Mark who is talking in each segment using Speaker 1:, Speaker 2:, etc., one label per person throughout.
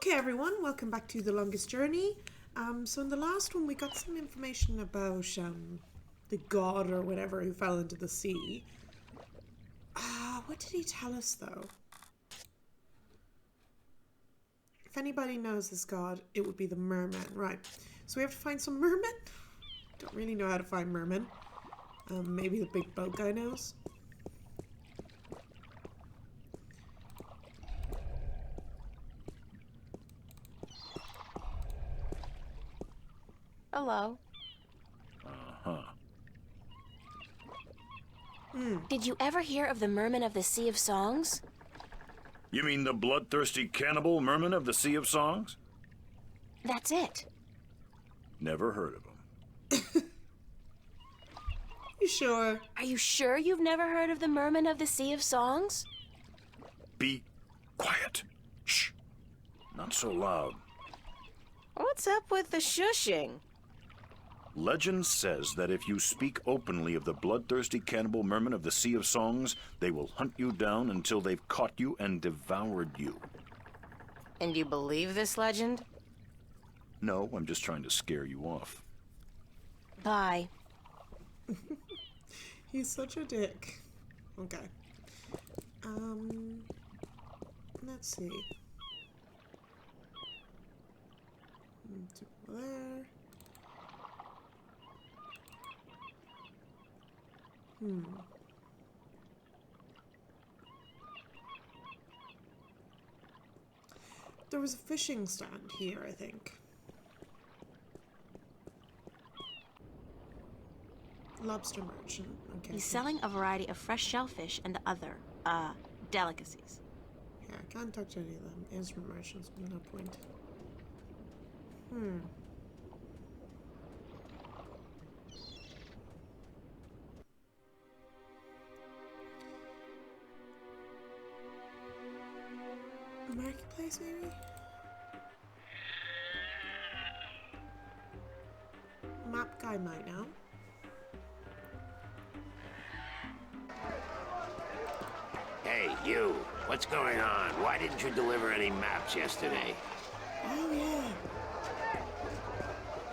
Speaker 1: Okay, everyone, welcome back to The Longest Journey. So in the last one, we got some information about the god or whatever who fell into the sea. What did he tell us, though? If anybody knows this god, it would be the mermen. Right, so we have to find some mermen? Don't really know how to find mermen. Maybe the big boat guy knows.
Speaker 2: Hello. Did you ever hear of the merman of the Sea of Songs?
Speaker 3: You mean the bloodthirsty cannibal merman of the Sea of Songs?
Speaker 2: That's it.
Speaker 3: Never heard of him.
Speaker 1: You sure?
Speaker 2: Are you sure you've never heard of the merman of the Sea of Songs?
Speaker 3: Be quiet. Shh. Not so loud.
Speaker 2: What's up with the shushing?
Speaker 3: Legend says that if you speak openly of the bloodthirsty cannibal merman of the Sea of Songs, they will hunt you down until they've caught you and devoured you.
Speaker 2: And you believe this legend?
Speaker 3: No, I'm just trying to scare you off.
Speaker 2: Bye.
Speaker 1: He's such a dick. Okay. Let's see. There. There was a fishing stand here, I think. Lobster merchant. Okay.
Speaker 2: He's selling a variety of fresh shellfish and other, delicacies.
Speaker 1: Yeah, I can't touch any of them. Instrument merchants, no point. Marketplace, maybe? Map guy might know.
Speaker 4: Hey, you. What's going on? Why didn't you deliver any maps yesterday?
Speaker 1: Oh, yeah.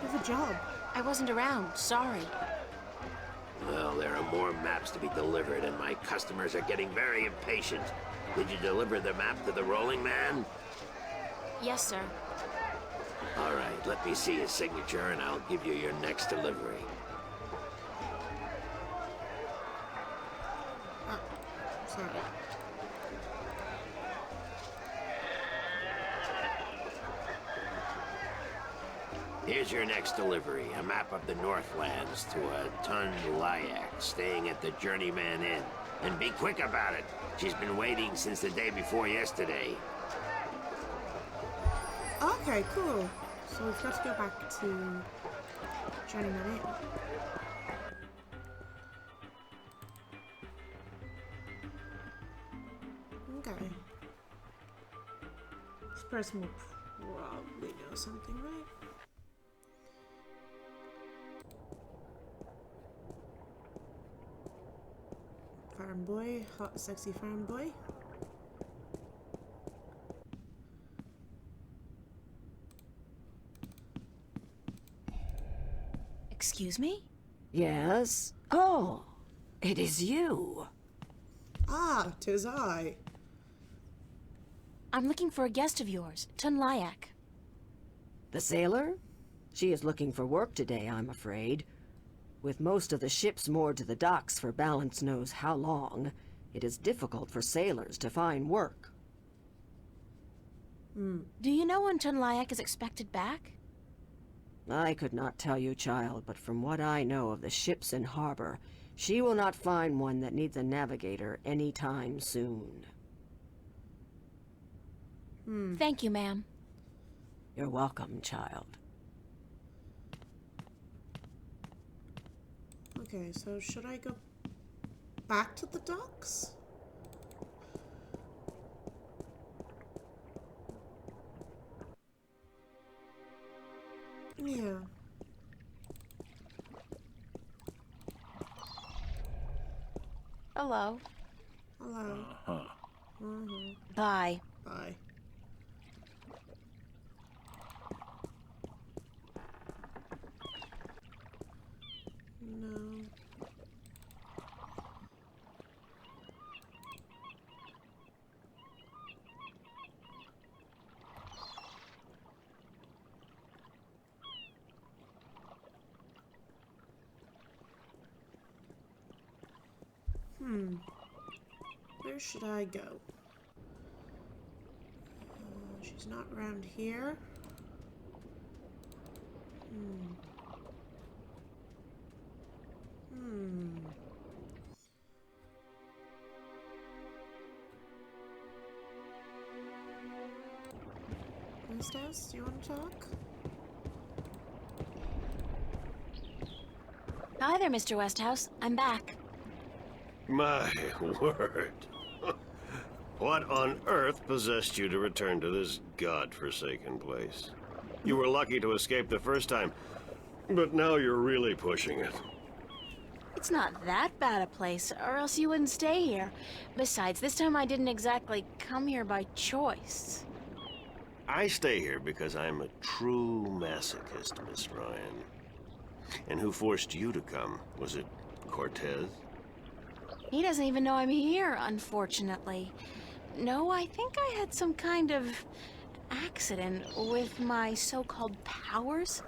Speaker 1: You have a job.
Speaker 2: I wasn't around, sorry.
Speaker 4: Well, there are more maps to be delivered, and my customers are getting very impatient. Did you deliver the map to the rolling man?
Speaker 2: Yes, sir.
Speaker 4: All right, let me see his signature, and I'll give you your next delivery.
Speaker 1: Sorry.
Speaker 4: Here's your next delivery, a map of the Northlands to a Tun Lyak, staying at the Journeyman Inn. And be quick about it. She's been waiting since the day before yesterday.
Speaker 1: Okay, cool. So we've got to go back to Journeyman Inn. Okay. This person will probably know something, right? Farm boy, hot, sexy farm boy.
Speaker 2: Excuse me?
Speaker 5: Yes? Oh, it is you.
Speaker 1: Ah, 'tis I.
Speaker 2: I'm looking for a guest of yours, Tun Lyak.
Speaker 5: The sailor? She is looking for work today, I'm afraid. With most of the ships moored to the docks for balance knows how long, it is difficult for sailors to find work.
Speaker 2: Do you know when Tun Lyak is expected back?
Speaker 5: I could not tell you, child, but from what I know of the ships in harbor, she will not find one that needs a navigator any time soon.
Speaker 2: Thank you, ma'am.
Speaker 5: You're welcome, child.
Speaker 1: Okay, so should I go back to the docks? Yeah.
Speaker 2: Hello.
Speaker 1: Hello.
Speaker 3: Uh-huh.
Speaker 2: Bye.
Speaker 1: Bye. Where should I go? She's not around here. Westhouse, do you want to talk?
Speaker 2: Hi there, Mr. Westhouse. I'm back.
Speaker 6: My word. What on earth possessed you to return to this godforsaken place? You were lucky to escape the first time, but now you're really pushing it.
Speaker 2: It's not that bad a place, or else you wouldn't stay here. Besides, this time I didn't exactly come here by choice.
Speaker 6: I stay here because I'm a true masochist, Miss Ryan. And who forced you to come? Was it Cortez?
Speaker 2: He doesn't even know I'm here, unfortunately. No, I think I had some kind of accident with my so-called powers.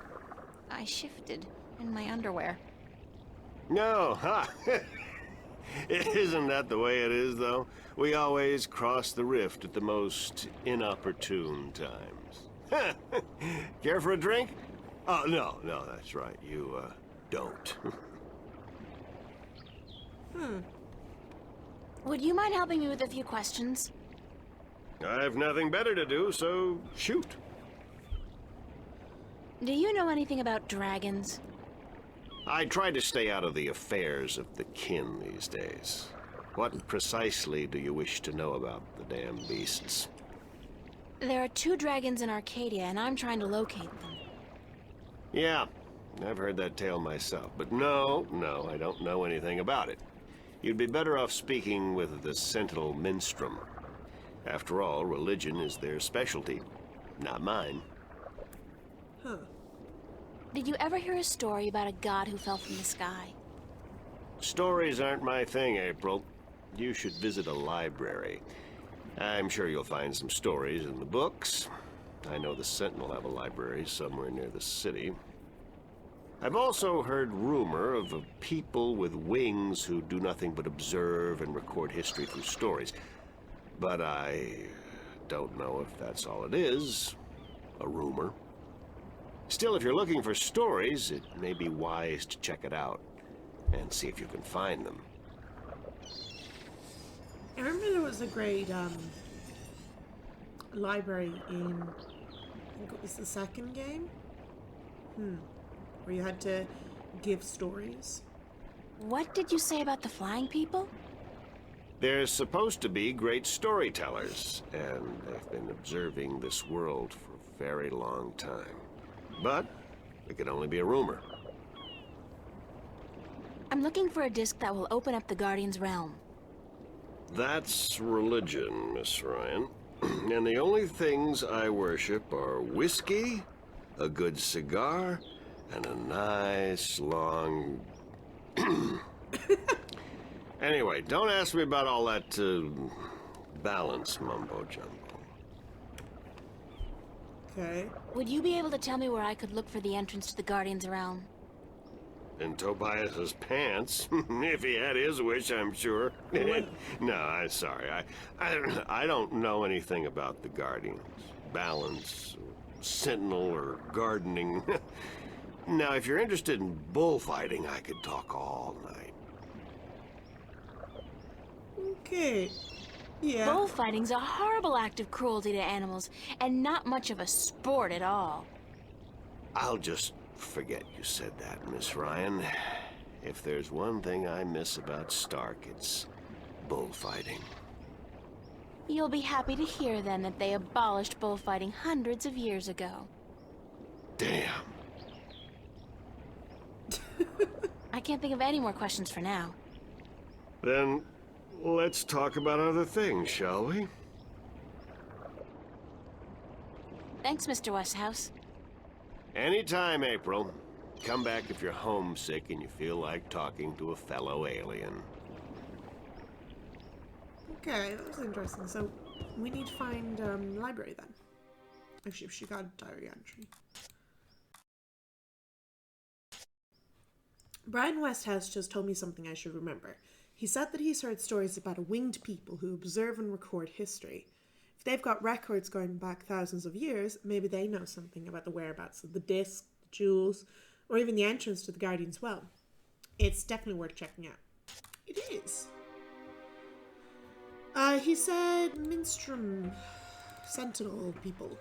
Speaker 2: I shifted in my underwear.
Speaker 6: No, ha! Isn't that the way it is, though? We always cross the rift at the most inopportune times. Care for a drink? Oh, no, that's right. You, don't.
Speaker 2: Would you mind helping me with a few questions?
Speaker 6: I've nothing better to do, so shoot.
Speaker 2: Do you know anything about dragons?
Speaker 6: I try to stay out of the affairs of the kin these days. What precisely do you wish to know about the damn beasts?
Speaker 2: There are 2 dragons in Arcadia, and I'm trying to locate them.
Speaker 6: Yeah, I've heard that tale myself, but no, I don't know anything about it. You'd be better off speaking with the Sentinel Minstrom. After all, religion is their specialty, not mine.
Speaker 2: Did you ever hear a story about a god who fell from the sky?
Speaker 6: Stories aren't my thing, April. You should visit a library. I'm sure you'll find some stories in the books. I know the Sentinel have a library somewhere near the city. I've also heard rumor of a people with wings who do nothing but observe and record history through stories. But I don't know if that's all it is. A rumor. Still, if you're looking for stories, it may be wise to check it out and see if you can find them.
Speaker 1: I remember there was a great library in, I think it was the second game, where you had to give stories.
Speaker 2: What did you say about the flying people?
Speaker 6: They're supposed to be great storytellers, and they've been observing this world for a very long time. But it could only be a rumor.
Speaker 2: I'm looking for a disc that will open up the Guardian's realm.
Speaker 6: That's religion, Miss Ryan. And the only things I worship are whiskey, a good cigar, and a nice long... Anyway, don't ask me about all that balance mumbo-jumbo.
Speaker 1: Okay.
Speaker 2: Would you be able to tell me where I could look for the entrance to the Guardian's realm?
Speaker 6: In Tobias's pants, if he had his wish, I'm sure. No, I'm sorry. I don't know anything about the Guardians, balance, sentinel, or gardening. Now, if you're interested in bullfighting, I could talk all night.
Speaker 1: Okay. Yeah.
Speaker 2: Bullfighting's a horrible act of cruelty to animals, and not much of a sport at all.
Speaker 6: I'll just forget you said that, Miss Ryan. If there's one thing I miss about Stark, it's bullfighting.
Speaker 2: You'll be happy to hear, then, that they abolished bullfighting hundreds of years ago.
Speaker 6: Damn.
Speaker 2: I can't think of any more questions for now.
Speaker 6: Then let's talk about other things, shall we?
Speaker 2: Thanks, Mr. Westhouse.
Speaker 6: Anytime, April. Come back if you're homesick and you feel like talking to a fellow alien.
Speaker 1: Okay, that was interesting. So we need to find library then. If she got a diary entry. Brian Westhouse just told me something I should remember. He said that he's heard stories about a winged people who observe and record history. If they've got records going back thousands of years, maybe they know something about the whereabouts of the disc, the jewels, or even the entrance to the Guardian's Well. It's definitely worth checking out. It is. He said Minstrom Sentinel people.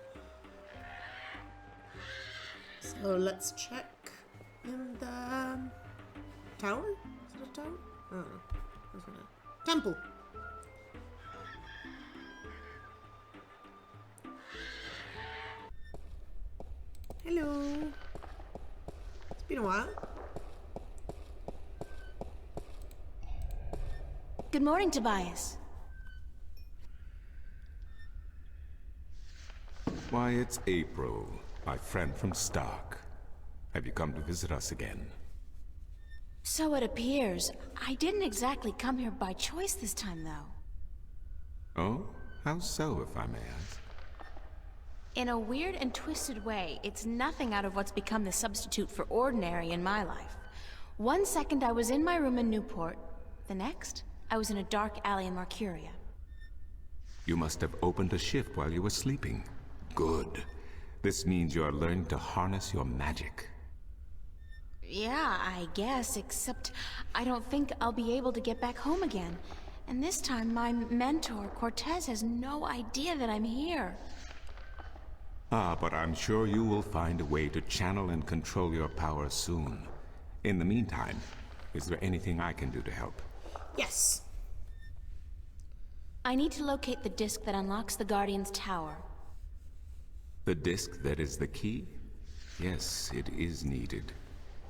Speaker 1: So let's check in the tower? Is it a tower? I don't know. Where's it? Temple. Hello. It's been a while.
Speaker 2: Good morning, Tobias.
Speaker 7: Why, it's April, my friend from Stark. Have you come to visit us again?
Speaker 2: So it appears. I didn't exactly come here by choice this time, though.
Speaker 7: Oh? How so, if I may ask?
Speaker 2: In a weird and twisted way, it's nothing out of what's become the substitute for ordinary in my life. One second I was in my room in Newport. The next, I was in a dark alley in Marcuria.
Speaker 7: You must have opened a shift while you were sleeping. Good. This means you are learning to harness your magic.
Speaker 2: Yeah, I guess, except I don't think I'll be able to get back home again. And this time, my mentor, Cortez, has no idea that I'm here.
Speaker 7: Ah, but I'm sure you will find a way to channel and control your powers soon. In the meantime, is there anything I can do to help?
Speaker 1: Yes.
Speaker 2: I need to locate the disc that unlocks the Guardian's tower.
Speaker 7: The disc that is the key? Yes, it is needed.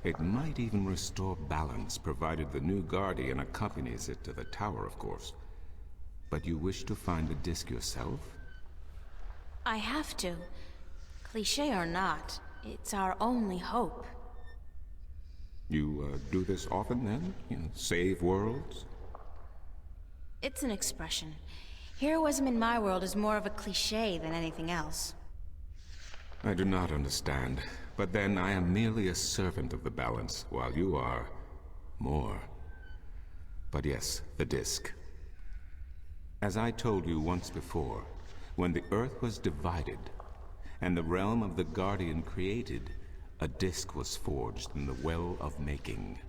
Speaker 7: It might even restore balance, provided the new Guardian accompanies it to the tower, of course. But you wish to find the disc yourself?
Speaker 2: I have to. Cliché or not, it's our only hope.
Speaker 7: You do this often, then? You know, save worlds?
Speaker 2: It's an expression. Heroism in my world is more of a cliché than anything else.
Speaker 7: I do not understand. But then I am merely a servant of the balance, while you are more. But yes, the disc. As I told you once before, when the Earth was divided, and the realm of the Guardian created, a disc was forged in the Well of Making.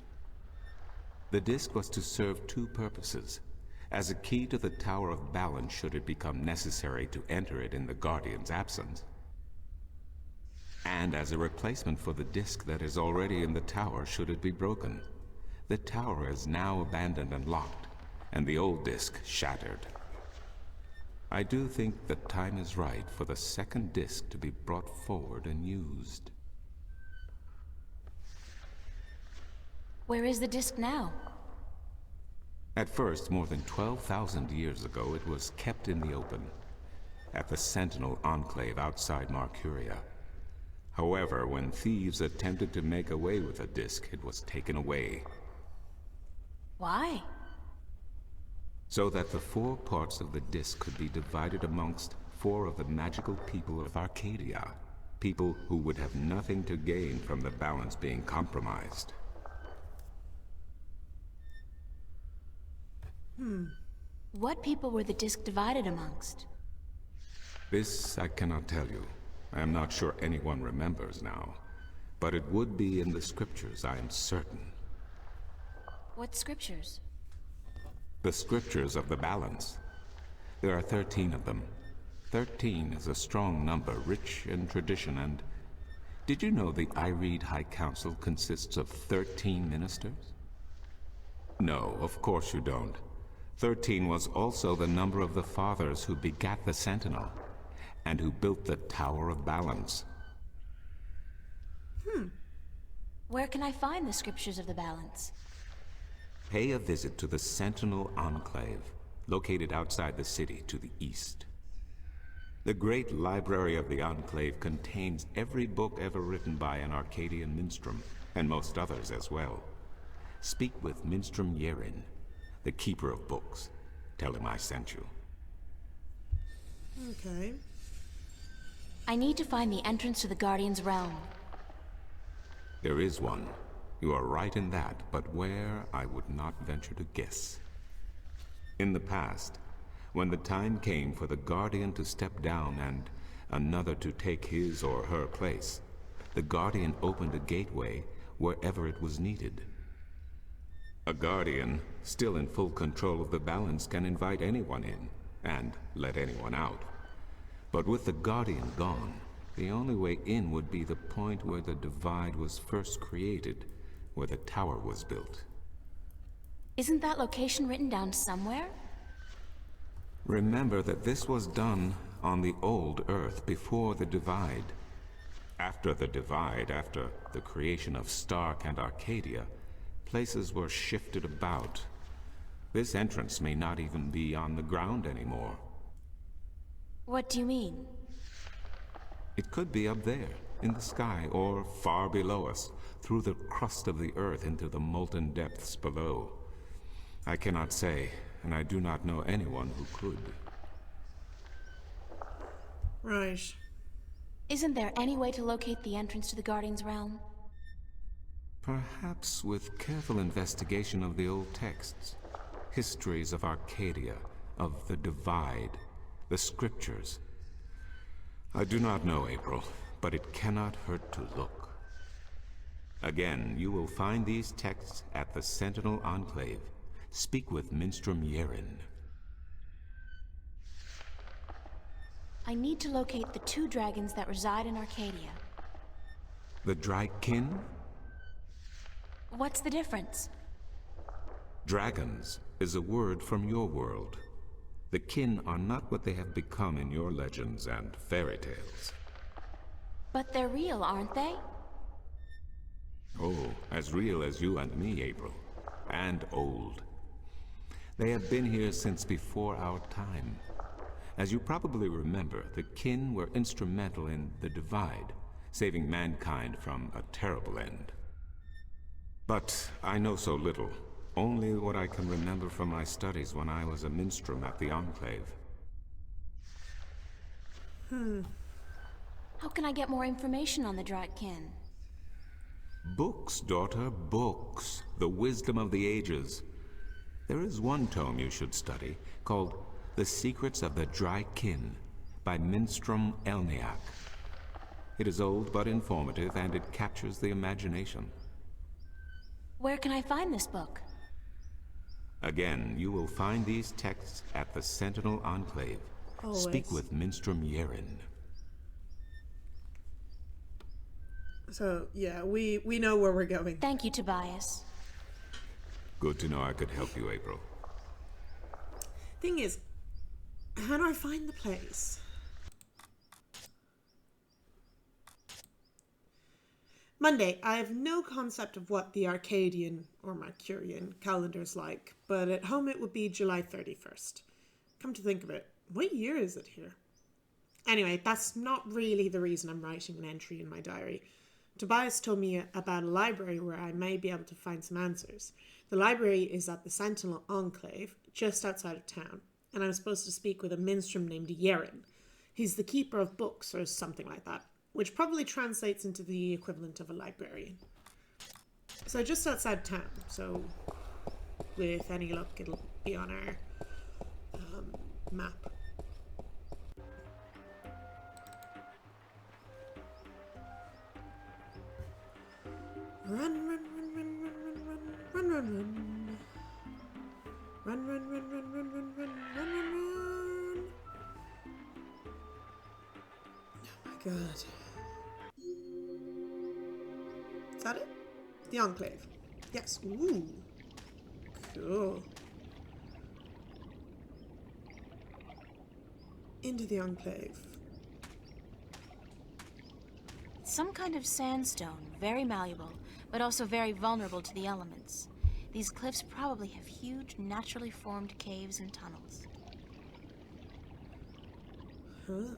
Speaker 7: The disc was to serve two purposes: as a key to the Tower of Balance should it become necessary to enter it in the Guardian's absence, and as a replacement for the disc that is already in the tower should it be broken. The tower is now abandoned and locked, and the old disc shattered. I do think the time is right for the second disc to be brought forward and used.
Speaker 2: Where is the disc now?
Speaker 7: At first, more than 12,000 years ago, it was kept in the open, at the Sentinel Enclave outside Marcuria. However, when thieves attempted to make away with the disc, it was taken away.
Speaker 2: Why?
Speaker 7: So that the 4 parts of the disc could be divided amongst 4 of the magical people of Arcadia. People who would have nothing to gain from the balance being compromised.
Speaker 2: What people were the disc divided amongst?
Speaker 7: This I cannot tell you. I am not sure anyone remembers now. But it would be in the scriptures, I am certain.
Speaker 2: What scriptures?
Speaker 7: The scriptures of the balance. There are 13 of them. 13 is a strong number, rich in tradition, and... Did you know the Irede High Council consists of 13 ministers? No, of course you don't. 13 was also the number of the fathers who begat the Sentinel, and who built the Tower of Balance.
Speaker 2: Where can I find the scriptures of the balance?
Speaker 7: Pay a visit to the Sentinel Enclave, located outside the city to the east. The great library of the Enclave contains every book ever written by an Arcadian minstrel, and most others as well. Speak with Minstrom Yerin, the keeper of books. Tell him I sent you.
Speaker 1: Okay.
Speaker 2: I need to find the entrance to the Guardian's realm.
Speaker 7: There is one. You are right in that, but where, I would not venture to guess. In the past, when the time came for the Guardian to step down and another to take his or her place, the Guardian opened a gateway wherever it was needed. A Guardian, still in full control of the balance, can invite anyone in and let anyone out. But with the Guardian gone, the only way in would be the point where the divide was first created, where the tower was built.
Speaker 2: Isn't that location written down somewhere?
Speaker 7: Remember that this was done on the old Earth before the divide. After the divide, after the creation of Stark and Arcadia, places were shifted about. This entrance may not even be on the ground anymore.
Speaker 2: What do you mean?
Speaker 7: It could be up there, in the sky, or far below us, through the crust of the Earth into the molten depths below. I cannot say, and I do not know anyone who could.
Speaker 1: Right.
Speaker 2: Isn't there any way to locate the entrance to the Guardian's realm?
Speaker 7: Perhaps with careful investigation of the old texts, histories of Arcadia, of the Divide, the scriptures. I do not know, April, but it cannot hurt to look. Again, you will find these texts at the Sentinel Enclave. Speak with Minstrom Yeren.
Speaker 2: I need to locate the 2 dragons that reside in Arcadia.
Speaker 7: The Drykin?
Speaker 2: What's the difference?
Speaker 7: Dragons is a word from your world. The kin are not what they have become in your legends and fairy tales.
Speaker 2: But they're real, aren't they?
Speaker 7: Oh, as real as you and me, April. And old. They have been here since before our time. As you probably remember, the kin were instrumental in the Divide, saving mankind from a terrible end. But I know so little. Only what I can remember from my studies when I was a minstrel at the Enclave.
Speaker 2: How can I get more information on the Drykin?
Speaker 7: Books, daughter, books. The wisdom of the ages. There is one tome you should study, called The Secrets of the Drykin, by Minstrom Elniak. It is old but informative, and it captures the imagination.
Speaker 2: Where can I find this book?
Speaker 7: Again, you will find these texts at the Sentinel Enclave.
Speaker 1: Always.
Speaker 7: Speak with Minstrom Yeren.
Speaker 1: So, yeah, we know where we're going.
Speaker 2: Thank you, Tobias.
Speaker 7: Good to know I could help you, April.
Speaker 1: Thing is, how do I find the place? Monday. I have no concept of what the Arcadian or Mercurian calendar's like, but at home it would be July 31st. Come to think of it, what year is it here? Anyway, that's not really the reason I'm writing an entry in my diary. Tobias told me about a library where I may be able to find some answers. The library is at the Sentinel Enclave, just outside of town, and I'm supposed to speak with a minstrom named Yeren. He's the keeper of books or something like that, which probably translates into the equivalent of a librarian. So just outside town, so with any luck it'll be on our map. Run, run, run, run, run, run, run, run, run, run. Run, run, run, run, run, run, run, run, run, run. Oh my god. Is that it? The Enclave. Yes. Ooh. Cool. Into the Enclave.
Speaker 2: Some kind of sandstone, very malleable, but also very vulnerable to the elements. These cliffs probably have huge, naturally formed caves and tunnels.
Speaker 1: Huh.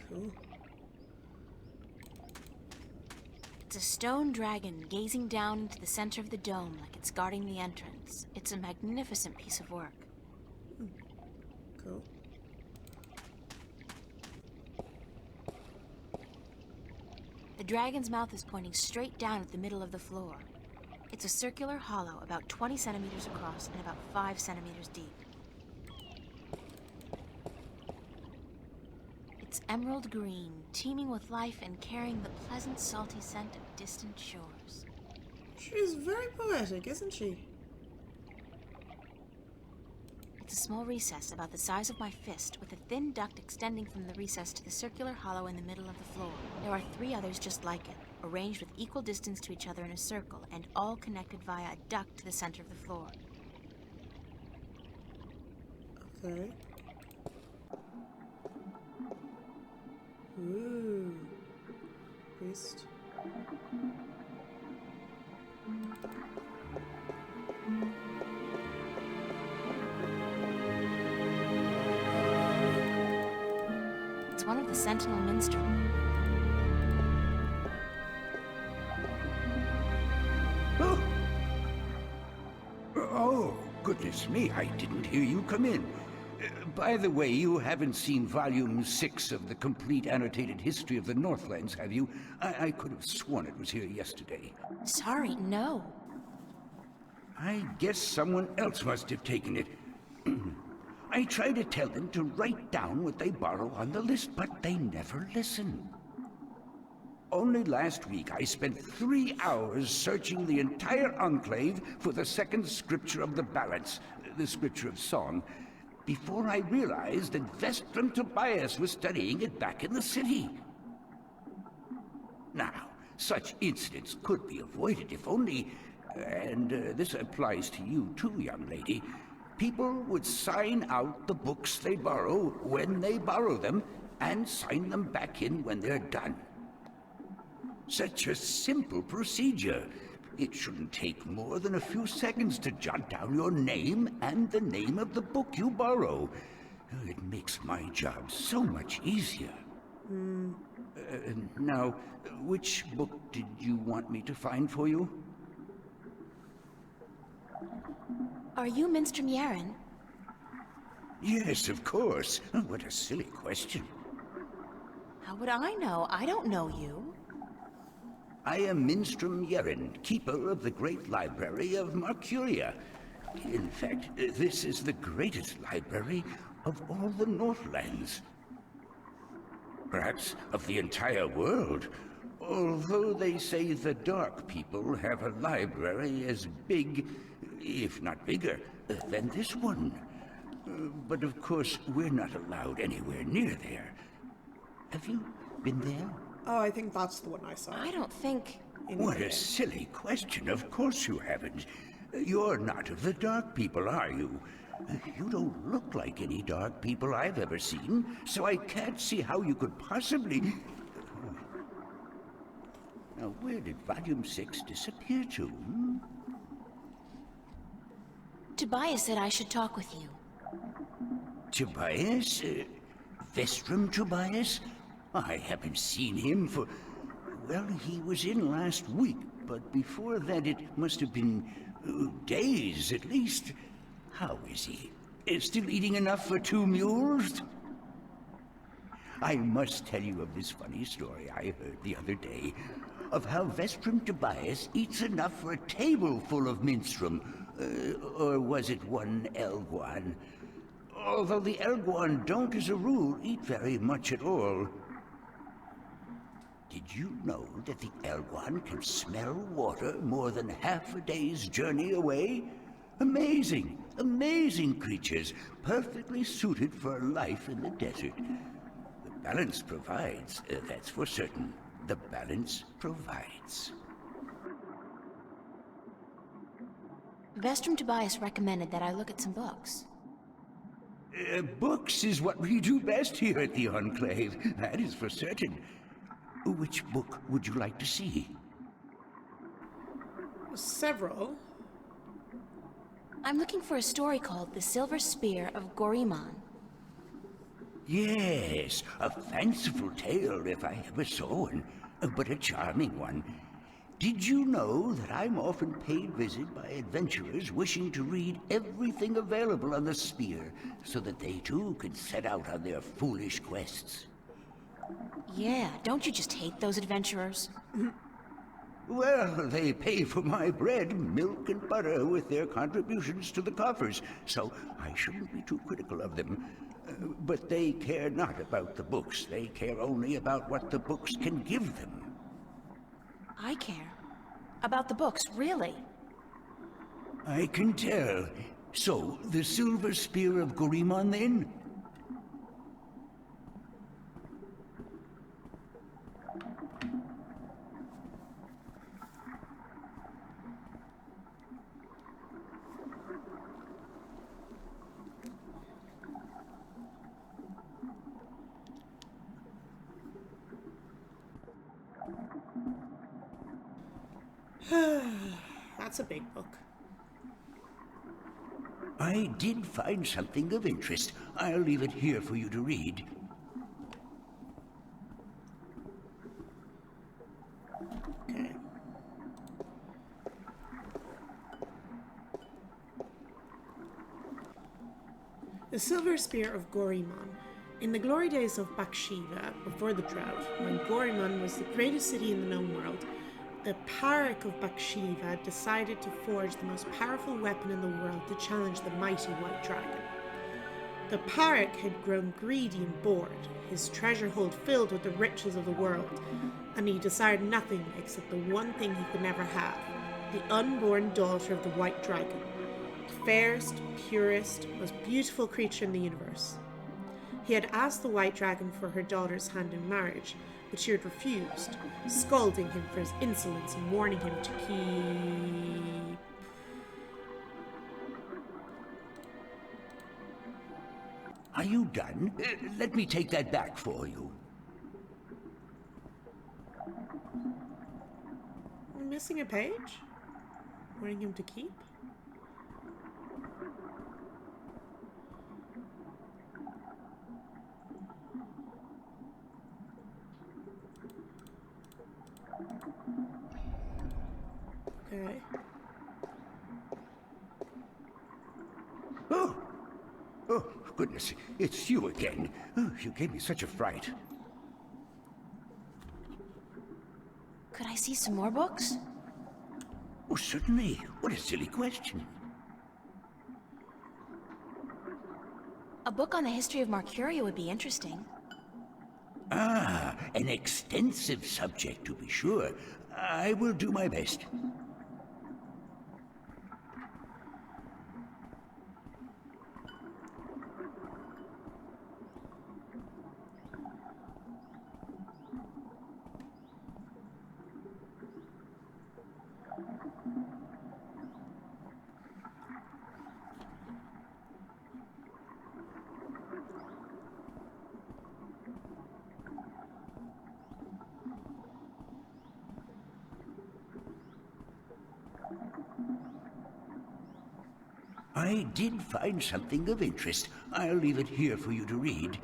Speaker 1: Cool.
Speaker 2: It's a stone dragon gazing down into the center of the dome like it's guarding the entrance. It's a magnificent piece of work.
Speaker 1: Cool.
Speaker 2: The dragon's mouth is pointing straight down at the middle of the floor. It's a circular hollow about 20 centimeters across and about 5 centimeters deep. emerald green, teeming with life and carrying the pleasant, salty scent of distant shores.
Speaker 1: She's very poetic, isn't she?
Speaker 2: It's a small recess about the size of my fist, with a thin duct extending from the recess to the circular hollow in the middle of the floor. There are 3 others just like it, arranged with equal distance to each other in a circle, and all connected via a duct to the center of the floor.
Speaker 1: Okay. Ooh. Priest.
Speaker 2: It's one of the Sentinel minstrel.
Speaker 8: Oh, goodness me, I didn't hear you come in. By the way, you haven't seen Volume 6 of the complete annotated history of the Northlands, have you? I could have sworn it was here yesterday.
Speaker 2: Sorry, no.
Speaker 8: I guess someone else must have taken it. I try to tell them to write down what they borrow on the list, but they never listen. Only last week I spent 3 hours searching the entire enclave for the second scripture of the balance, the scripture of song, before I realized that Vestrum Tobias was studying it back in the city. Now, such incidents could be avoided if only, and this applies to you too, young lady, people would sign out the books they borrow when they borrow them and sign them back in when they're done. Such a simple procedure. It shouldn't take more than a few seconds to jot down your name and the name of the book you borrow. It makes my job so much easier. Now, which book did you want me to find for you?
Speaker 2: Are you Minstrom Yaren?
Speaker 8: Yes, of course. What a silly question.
Speaker 2: How would I know? I don't know you.
Speaker 8: I am Minstrom Yaren, keeper of the great library of Mercuria. In fact, this is the greatest library of all the Northlands. Perhaps of the entire world, although they say the Dark People have a library as big, if not bigger, than this one. But of course, we're not allowed anywhere near there. Have you been there?
Speaker 1: Oh, I think that's the one I saw.
Speaker 2: I don't think...
Speaker 8: What a silly question. Of course you haven't. You're not of the Dark People, are you? You don't look like any Dark People I've ever seen, so I can't see how you could possibly... Now, where did Volume 6 disappear to?
Speaker 2: Tobias said I should talk with you.
Speaker 8: Tobias? Vestrum Tobias? I haven't seen him for... Well, he was in last week, but before that it must have been days at least. How is he? Still eating enough for 2 mules? I must tell you of this funny story I heard the other day, of how Vestrum Tobias eats enough for a table full of minstrum, or was it 1 Elguan? Although the Elguan don't, as a rule, eat very much at all. Did you know that the Elguan can smell water more than half a day's journey away? Amazing, amazing creatures, perfectly suited for life in the desert. The balance provides, that's for certain. The balance provides.
Speaker 2: Vestrum Tobias recommended that I look at some books.
Speaker 8: Books is what we do best here at the Enclave, that is for certain. Which book would you like to see?
Speaker 1: Several.
Speaker 2: I'm looking for a story called The Silver Spear of Goriman.
Speaker 8: Yes, a fanciful tale if I ever saw one, but a charming one. Did you know that I'm often paid visit by adventurers wishing to read everything available on the spear so that they too can set out on their foolish quests?
Speaker 2: Yeah, don't you just hate those adventurers?
Speaker 8: Well, they pay for my bread, milk, and butter with their contributions to the coffers, so I shouldn't be too critical of them. But they care not about the books. They care only about what the books can give them.
Speaker 2: I care. About the books, really.
Speaker 8: I can tell. So, the Silver Spear of Gorimon, then?
Speaker 1: That's a big book.
Speaker 8: I did find something of interest. I'll leave it here for you to read.
Speaker 1: Okay. The Silver Spear of Gorimon. In the glory days of Bakshiva, before the drought, when Gorimon was the greatest city in the known world, the Parak of Bakshiva decided to forge the most powerful weapon in the world to challenge the mighty White Dragon. The Parak had grown greedy and bored, his treasure hold filled with the riches of the world, and he desired nothing except the one thing he could never have, the unborn daughter of the White Dragon, the fairest, purest, most beautiful creature in the universe. He had asked the White Dragon for her daughter's hand in marriage, but she had refused, scolding him for his insolence and warning him to keep...
Speaker 8: Are you done? Let me take that back for you.
Speaker 1: I'm missing a page? Warning him to keep? Okay.
Speaker 8: Oh, goodness, it's you again. Oh, you gave me such a fright.
Speaker 2: Could I see some more books?
Speaker 8: Oh, certainly. What a silly question.
Speaker 2: A book on the history of Marcuria would be interesting.
Speaker 8: Ah, an extensive subject, to be sure. I will do my best. I did find something of interest. I'll leave it here for you to read.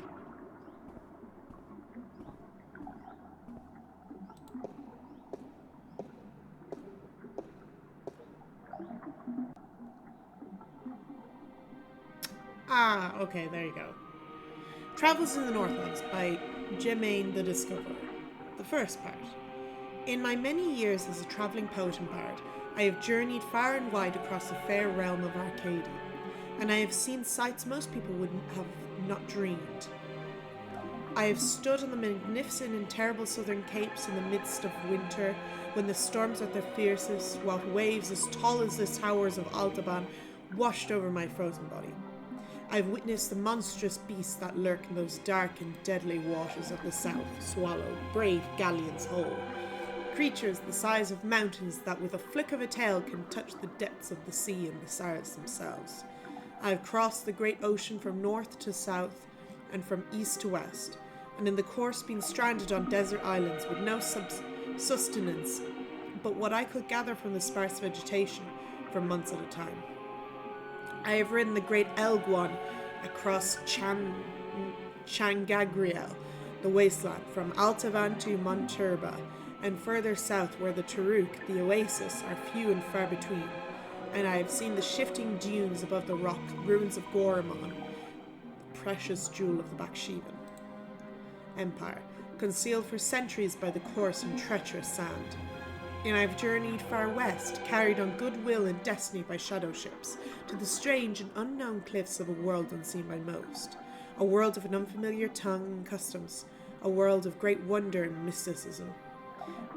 Speaker 1: Ah, okay, there you go. Travels in the Northlands by Jemaine the Discoverer. The first part. In my many years as a travelling poet and bard, I have journeyed far and wide across the fair realm of Arcadia, and I have seen sights most people would have not dreamed. I have stood on the magnificent and terrible southern capes in the midst of winter, when the storms are at their fiercest, while waves as tall as the towers of Altaban washed over my frozen body. I have witnessed the monstrous beasts that lurk in those dark and deadly waters of the south, swallow brave galleons whole. Creatures the size of mountains that with a flick of a tail can touch the depths of the sea and the stars themselves. I have crossed the great ocean from north to south and from east to west, and in the course been stranded on desert islands with no sustenance but what I could gather from the sparse vegetation for months at a time. I have ridden the great Elguan across Changagriel, the wasteland, from Altavan to Monturba, and further south where the Turuk, the oasis, are few and far between, and I have seen the shifting dunes above the rock ruins of Gorimon, the precious jewel of the Bakshivan Empire, concealed for centuries by the coarse and treacherous sand. And I have journeyed far west, carried on goodwill and destiny by shadow ships, to the strange and unknown cliffs of a world unseen by most. a world of an unfamiliar tongue and customs, a world of great wonder and mysticism.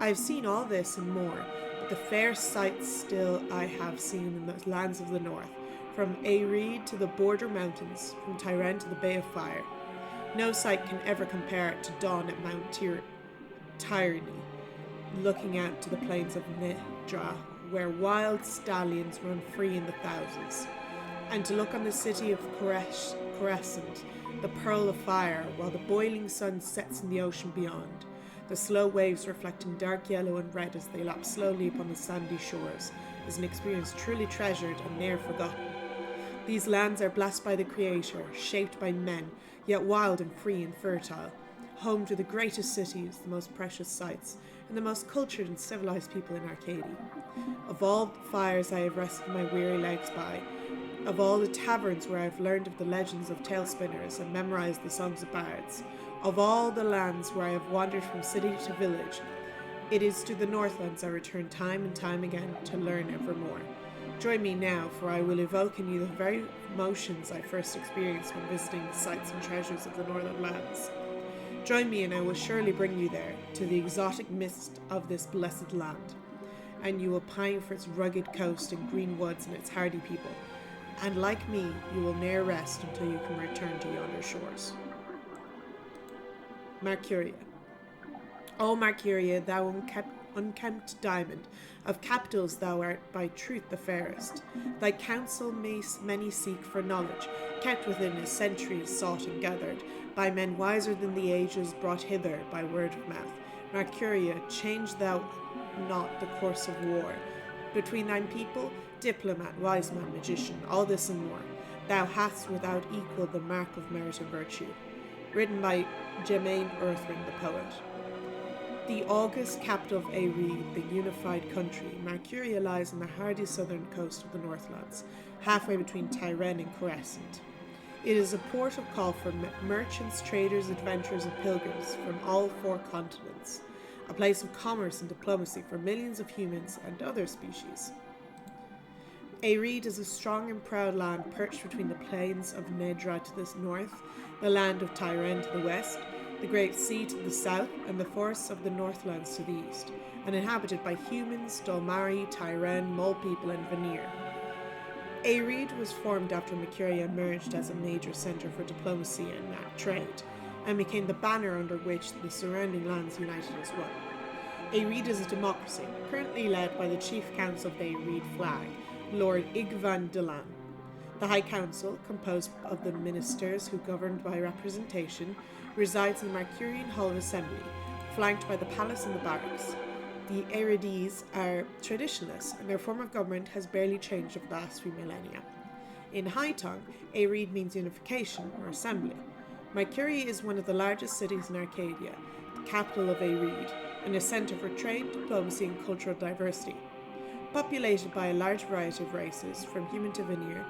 Speaker 1: I have seen all this and more, but the fairest sights still I have seen in the lands of the north, from Aerid to the border mountains, from Tyrene to the Bay of Fire. No sight can ever compare it to dawn at Mount Tyranny, looking out to the plains of Nedra, where wild stallions run free in the thousands, and to look on the city of Crescent, the pearl of fire, while the boiling sun sets in the ocean beyond, the slow waves reflecting dark yellow and red as they lap slowly upon the sandy shores, is an experience truly treasured and ne'er forgotten. These lands are blessed by the Creator, shaped by men, yet wild and free and fertile, home to the greatest cities, the most precious sights, and the most cultured and civilized people in Arcadia. Of all the fires I have rested my weary legs by, of all the taverns where I have learned of the legends of tale spinners and memorized the songs of bards, of all the lands where I have wandered from city to village, it is to the Northlands I return time and time again to learn evermore. Join me now, for I will evoke in you the very emotions I first experienced when visiting the sights and treasures of the northern lands. Join me and I will surely bring you there, to the exotic mist of this blessed land. And you will pine for its rugged coast and green woods and its hardy people. And like me, you will ne'er rest until you can return to yonder shores. Mercuria. O Mercuria, thou unkempt diamond, of capitals thou art by truth the fairest. Thy counsel many seek for knowledge, kept within as centuries sought and gathered, by men wiser than the ages brought hither by word of mouth. Mercuria, change thou not the course of war. Between thine people, diplomat, wise man, magician, all this and more, thou hast without equal the mark of merit and virtue. Written by Germain Earthring, the poet. The august capital of Aerid, the unified country, Mercuria lies on the hardy southern coast of the Northlands, halfway between Tyrene and Crescent. It is a port of call for merchants, traders, adventurers, and pilgrims from all four continents, a place of commerce and diplomacy for millions of humans and other species. Aerid is a strong and proud land perched between the plains of Nedra to the north, the land of Tyrene to the west, the Great Sea to the south, and the forests of the Northlands to the east, and inhabited by humans, Dolmari, Tyrene, Mole people, and Vanir. Aerid was formed after Mercuria emerged as a major centre for diplomacy and trade, and became the banner under which the surrounding lands united as one. Aerid is a democracy, currently led by the Chief Council of the Aerid Flag, Lord Igvan Delan. The High Council, composed of the ministers who governed by representation, resides in the Mercurian Hall of Assembly, flanked by the palace and the barracks. The Aerides are traditionalists, and their form of government has barely changed over the last few millennia. In High Tongue, Aerid means unification or assembly. Mercuria is one of the largest cities in Arcadia, the capital of Aerid, and a centre for trade, diplomacy, and cultural diversity. Populated by a large variety of races, from human to Vanir,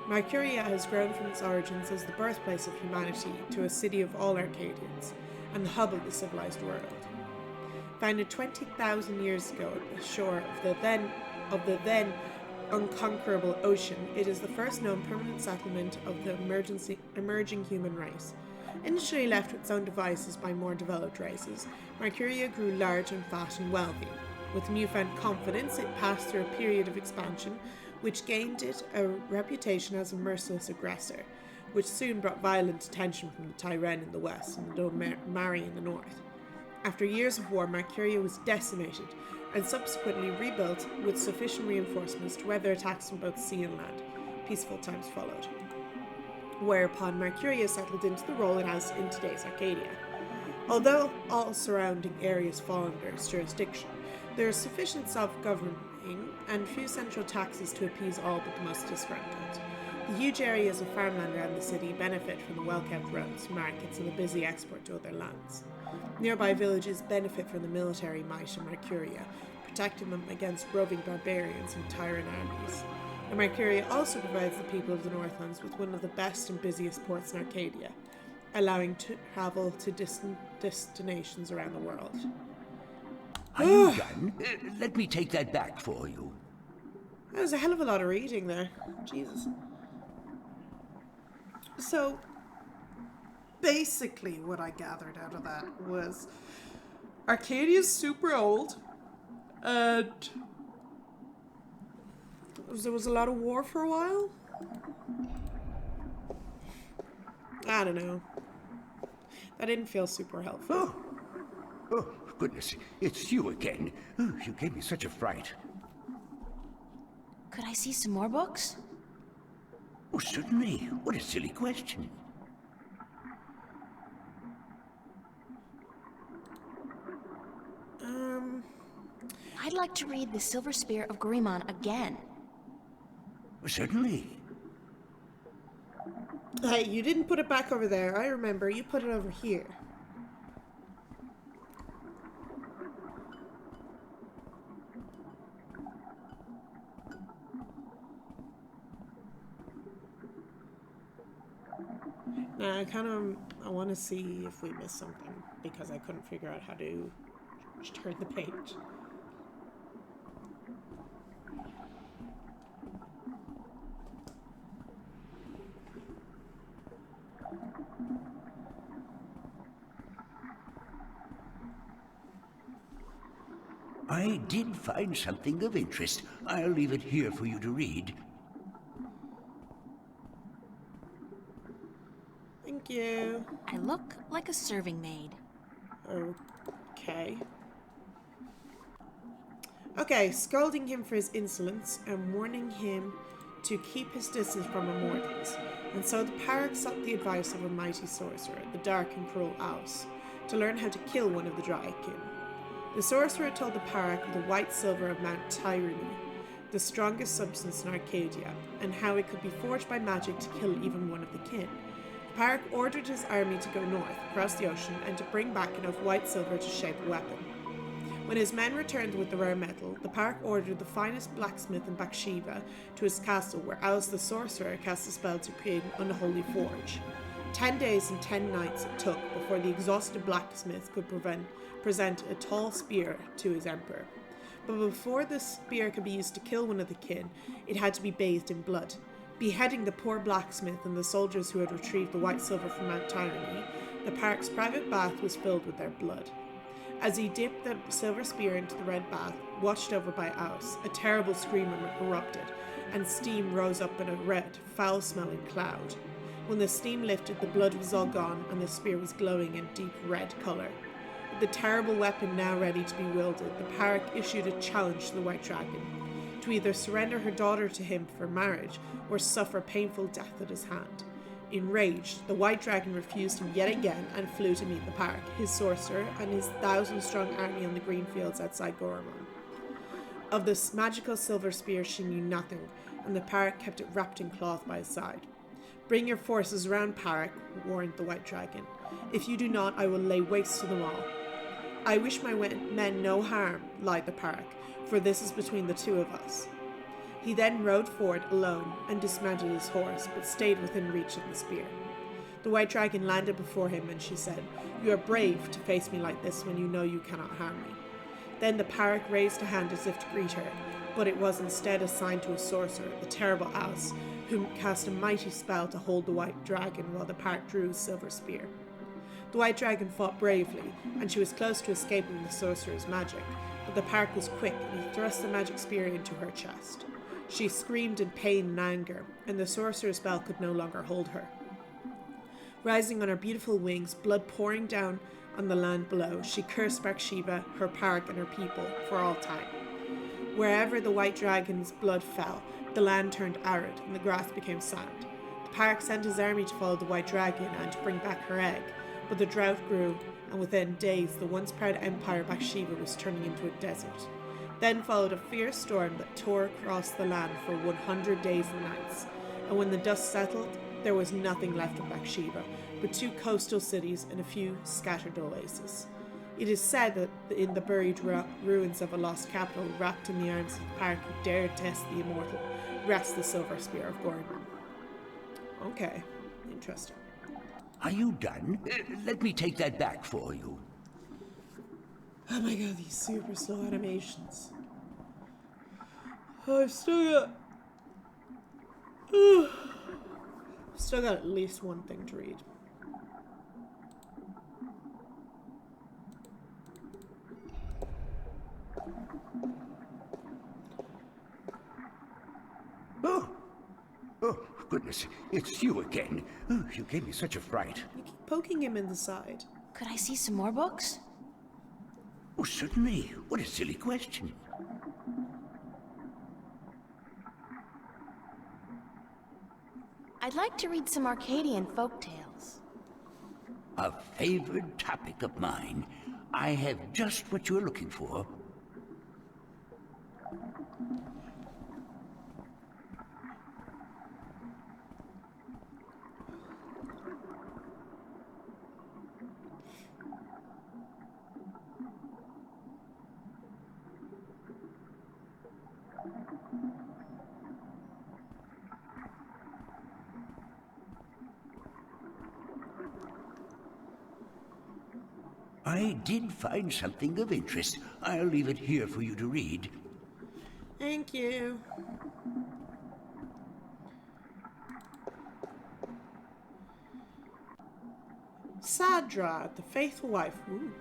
Speaker 1: Mercuria has grown from its origins as the birthplace of humanity to a city of all Arcadians, and the hub of the civilized world. Founded 20,000 years ago at the shore of the then unconquerable ocean, it is the first known permanent settlement of the emerging human race. Initially left to its own devices by more developed races, Mercuria grew large and fat and wealthy. With newfound confidence, it passed through a period of expansion, which gained it a reputation as a merciless aggressor, which soon brought violent attention from the Tyrene in the west and the Dolmari in the north. After years of war, Mercuria was decimated and subsequently rebuilt with sufficient reinforcements to weather attacks from both sea and land. Peaceful times followed. Whereupon Mercuria settled into the role it has in today's Arcadia. Although all surrounding areas fall under its jurisdiction, there is sufficient self-governing and few central taxes to appease all but the most disgruntled. The huge areas of farmland around the city benefit from the well-kept roads, markets, and the busy export to other lands. Nearby villages benefit from the military might of Mercuria, protecting them against roving barbarians and tyrant armies. And Mercuria also provides the people of the Northlands with one of the best and busiest ports in Arcadia, allowing travel to distant destinations around the world.
Speaker 8: Are you done? Let me take that back for you.
Speaker 1: That was a hell of a lot of reading there. Jesus. So, basically what I gathered out of that was Arcadia's super old, and there was a lot of war for a while. I don't know. That didn't feel super helpful.
Speaker 8: Oh, goodness, it's you again. Oh, you gave me such a fright.
Speaker 2: Could I see some more books?
Speaker 8: Oh, certainly. What a silly question.
Speaker 2: I'd like to read The Silver Spear of Gorimon again.
Speaker 8: Certainly.
Speaker 1: Hey, you didn't put it back over there. I remember. You put it over here. Now, I want to see if we missed something, because I couldn't figure out how to turn the page.
Speaker 8: I did find something of interest. I'll leave it here for you to read.
Speaker 1: Thank you.
Speaker 2: I look like a serving maid.
Speaker 1: Okay. Okay, scolding him for his insolence and warning him to keep his distance from immortals. And so the parrot sought the advice of a mighty sorcerer, the dark and cruel Aus, to learn how to kill one of the Draken. The sorcerer told the parrot of the white silver of Mount Tyranny, the strongest substance in Arcadia, and how it could be forged by magic to kill even one of the kin. The parrot ordered his army to go north, across the ocean, and to bring back enough white silver to shape a weapon. When his men returned with the rare metal, the parrot ordered the finest blacksmith in Bathsheba to his castle, where Aus the sorcerer cast a spell to create an unholy forge. 10 days and 10 nights it took before the exhausted blacksmith could present a tall spear to his emperor. But before the spear could be used to kill one of the kin, it had to be bathed in blood. Beheading the poor blacksmith and the soldiers who had retrieved the white silver from Mount Tyranny, the parrot's private bath was filled with their blood. As he dipped the silver spear into the red bath, watched over by Aus, a terrible scream erupted, and steam rose up in a red, foul-smelling cloud. When the steam lifted, the blood was all gone, and the spear was glowing in deep red colour. With the terrible weapon now ready to be wielded, the parrot issued a challenge to the White Dragon, to either surrender her daughter to him for marriage, or suffer painful death at his hand. Enraged, the White Dragon refused him yet again and flew to meet the parrot, his sorcerer, and his 1,000-strong army on the green fields outside Gorimon. Of this magical silver spear she knew nothing, and the parrot kept it wrapped in cloth by his side. "Bring your forces around, parrot," warned the White Dragon. "If you do not, I will lay waste to them all." "I wish my men no harm," lied the parrot, "for this is between the two of us." He then rode forward alone and dismounted his horse, but stayed within reach of the spear. The White Dragon landed before him, and she said, "You are brave to face me like this when you know you cannot harm me." Then the parrot raised a hand as if to greet her, but it was instead assigned to a sorcerer, the terrible Aus, who cast a mighty spell to hold the White Dragon while the parrot drew his silver spear. The White Dragon fought bravely, and she was close to escaping the sorcerer's magic, but the parrot was quick, and he thrust the magic spear into her chest. She screamed in pain and anger, and the sorcerer's spell could no longer hold her. Rising on her beautiful wings, blood pouring down on the land below, she cursed Bathsheba, her parrot, and her people for all time. Wherever the White Dragon's blood fell, the land turned arid, and the grass became sand. The parrot sent his army to follow the White Dragon and to bring back her egg, but the drought grew, and within days the once proud empire Bathsheba was turning into a desert. Then followed a fierce storm that tore across the land for 100 days and nights, and when the dust settled, there was nothing left of Bathsheba, but 2 coastal cities and a few scattered oases. It is said that in the buried ruins of a lost capital, wrapped in the arms of the parrot who dared test the immortal, rests the silver spear of Gorimon. Okay, interesting.
Speaker 8: Are you done? Let me take that back for you.
Speaker 1: Oh my god, these super slow animations. Oh, I've still got at least one thing to read.
Speaker 8: goodness, it's you again. Oh, you gave me such a fright.
Speaker 1: You keep poking him in the side.
Speaker 2: Could I see some more books?
Speaker 8: Oh, certainly. What a silly question.
Speaker 2: I'd like to read some Arcadian folktales.
Speaker 8: A favored topic of mine. I have just what you're looking for. I did find something of interest. I'll leave it here for you to read.
Speaker 1: Thank you. Sadra, the faithful wife. Ooh.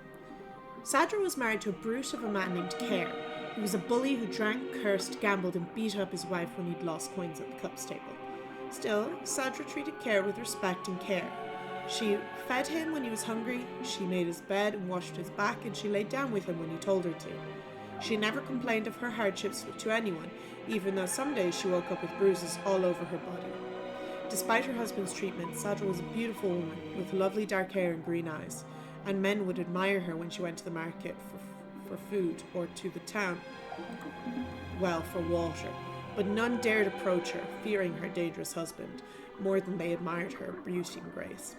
Speaker 1: Sadra was married to a brute of a man named Care. He was a bully who drank, cursed, gambled, and beat up his wife when he'd lost coins at the cups table. Still, Sadra treated Care with respect and care. She fed him when he was hungry, she made his bed and washed his back, and she laid down with him when he told her to. She never complained of her hardships to anyone, even though some days she woke up with bruises all over her body. Despite her husband's treatment, Sadra was a beautiful woman with lovely dark hair and green eyes, and men would admire her when she went to the market for food or to the town, for water. But none dared approach her, fearing her dangerous husband, more than they admired her beauty and grace.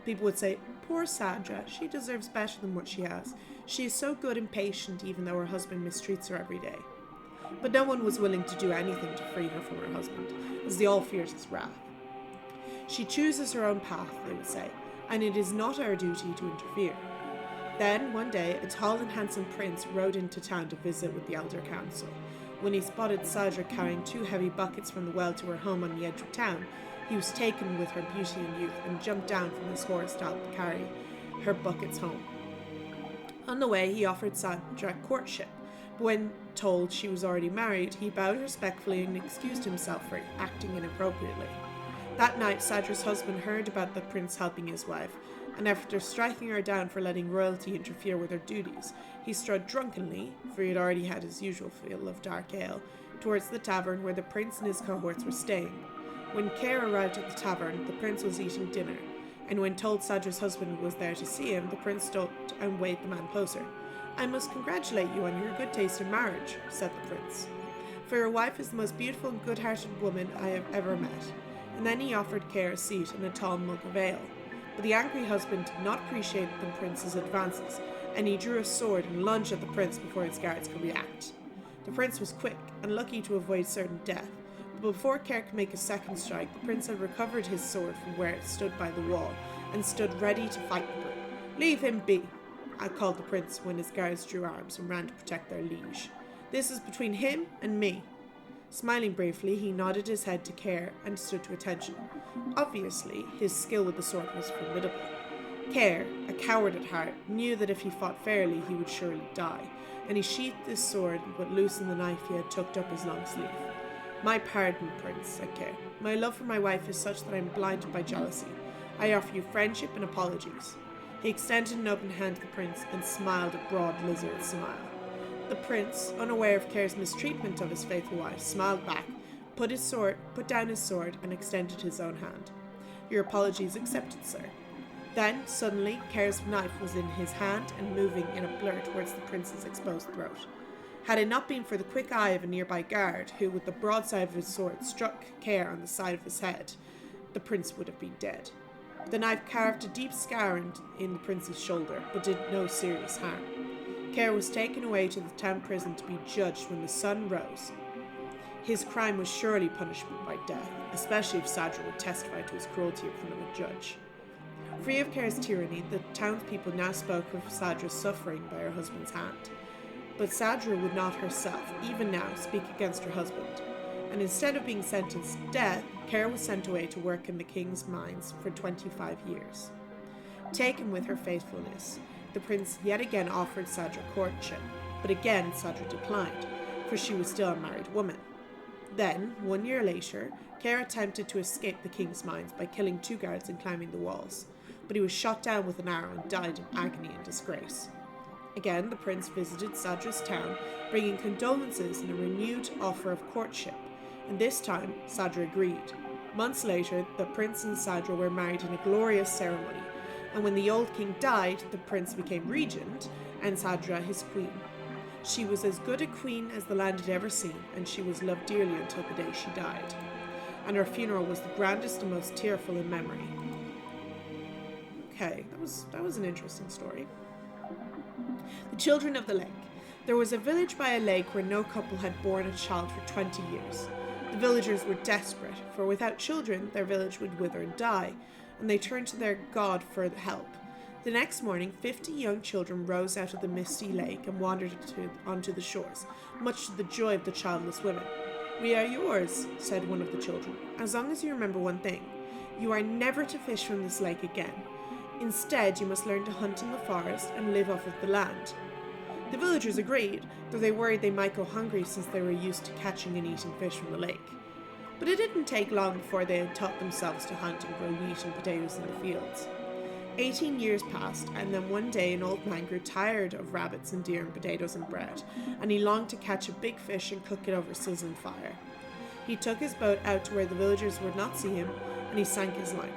Speaker 1: People would say, "Poor Sadra, she deserves better than what she has. She is so good and patient even though her husband mistreats her every day." But no one was willing to do anything to free her from her husband, as they all feared his wrath. She chooses her own path, they would say, and it is not our duty to interfere. Then, one day, a tall and handsome prince rode into town to visit with the elder council. When he spotted Sadra carrying 2 heavy buckets from the well to her home on the edge of town, he was taken with her beauty and youth and jumped down from his horse to help carry her buckets home. On the way, he offered Sadra courtship, but when told she was already married, he bowed respectfully and excused himself for acting inappropriately. That night, Sadra's husband heard about the prince helping his wife, and after striking her down for letting royalty interfere with her duties, he strode drunkenly, for he had already had his usual fill of dark ale, towards the tavern where the prince and his cohorts were staying. When Care arrived at the tavern, the prince was eating dinner, and when told Sadra's husband was there to see him, the prince stopped and waved the man closer. "I must congratulate you on your good taste in marriage," said the prince, "for your wife is the most beautiful and good-hearted woman I have ever met." And then he offered Care a seat and a tall mug of ale. But the angry husband did not appreciate the prince's advances, and he drew a sword and lunged at the prince before his guards could react. The prince was quick and lucky to avoid certain death, but before Care could make a second strike, the prince had recovered his sword from where it stood by the wall and stood ready to fight the brute. "Leave him be," called the prince when his guards drew arms and ran to protect their liege. "This is between him and me." Smiling briefly, he nodded his head to Care and stood to attention. Obviously, his skill with the sword was formidable. Care, a coward at heart, knew that if he fought fairly, he would surely die, and he sheathed his sword but loosened the knife he had tucked up his long sleeve. "My pardon, Prince," said Care. "My love for my wife is such that I am blinded by jealousy. I offer you friendship and apologies." He extended an open hand to the prince and smiled a broad lizard smile. The prince, unaware of Care's mistreatment of his faithful wife, smiled back, put down his sword, and extended his own hand. "Your apology is accepted, sir." Then, suddenly, Care's knife was in his hand and moving in a blur towards the prince's exposed throat. Had it not been for the quick eye of a nearby guard, who, with the broadside of his sword, struck Care on the side of his head, the prince would have been dead. The knife carved a deep scar in the prince's shoulder, but did no serious harm. Care was taken away to the town prison to be judged when the sun rose. His crime was surely punishable by death, especially if Sadra would testify to his cruelty in front of a judge. Free of Care's tyranny, the townspeople now spoke of Sadra's suffering by her husband's hand. But Sadra would not herself, even now, speak against her husband, and instead of being sentenced to death, Care was sent away to work in the king's mines for 25 years. Taken with her faithfulness, the prince yet again offered Sadra courtship, but again Sadra declined, for she was still a married woman. Then, 1 year later, Care attempted to escape the king's mines by killing 2 guards and climbing the walls, but he was shot down with an arrow and died in agony and disgrace. Again, the prince visited Sadra's town, bringing condolences and a renewed offer of courtship, and this time Sadra agreed. Months later, the prince and Sadra were married in a glorious ceremony, and when the old king died, the prince became regent, and Sadra his queen. She was as good a queen as the land had ever seen, and she was loved dearly until the day she died. And her funeral was the grandest and most tearful in memory. Okay, that was an interesting story. The Children of the Lake. There was a village by a lake where no couple had borne a child for 20 years. The villagers were desperate, for without children, their village would wither and die, and they turned to their god for help. The next morning, 50 young children rose out of the misty lake and wandered onto the shores, much to the joy of the childless women. "We are yours," said one of the children, "as long as you remember one thing. You are never to fish from this lake again. Instead, you must learn to hunt in the forest and live off of the land." The villagers agreed, though they worried they might go hungry since they were used to catching and eating fish from the lake. But it didn't take long before they had taught themselves to hunt and grow wheat and potatoes in the fields. 18 years passed, and then one day an old man grew tired of rabbits and deer and potatoes and bread, and he longed to catch a big fish and cook it over sizzling fire. He took his boat out to where the villagers would not see him, and he sank his line.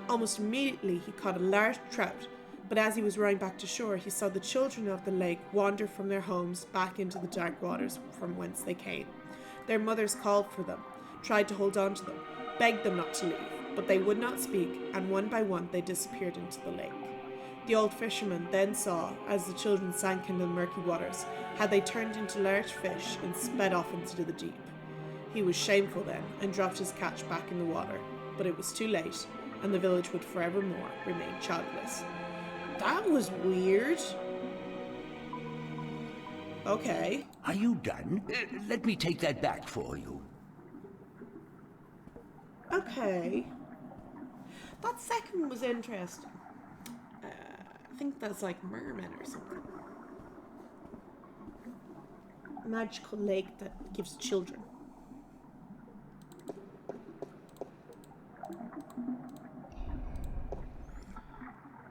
Speaker 1: Almost immediately he caught a large trout, but as he was rowing back to shore, he saw the children of the lake wander from their homes back into the dark waters from whence they came. Their mothers called for them, tried to hold on to them, begged them not to leave, but they would not speak, and one by one they disappeared into the lake. The old fisherman then saw, as the children sank into the murky waters, how they turned into large fish and sped off into the deep. He was shameful then, and dropped his catch back in the water, but it was too late, and the village would forevermore remain childless. That was weird. Okay.
Speaker 8: Are you done? Let me take that back for you.
Speaker 1: Okay. That second one was interesting. I think that's like mermen or something. Magical lake that gives children.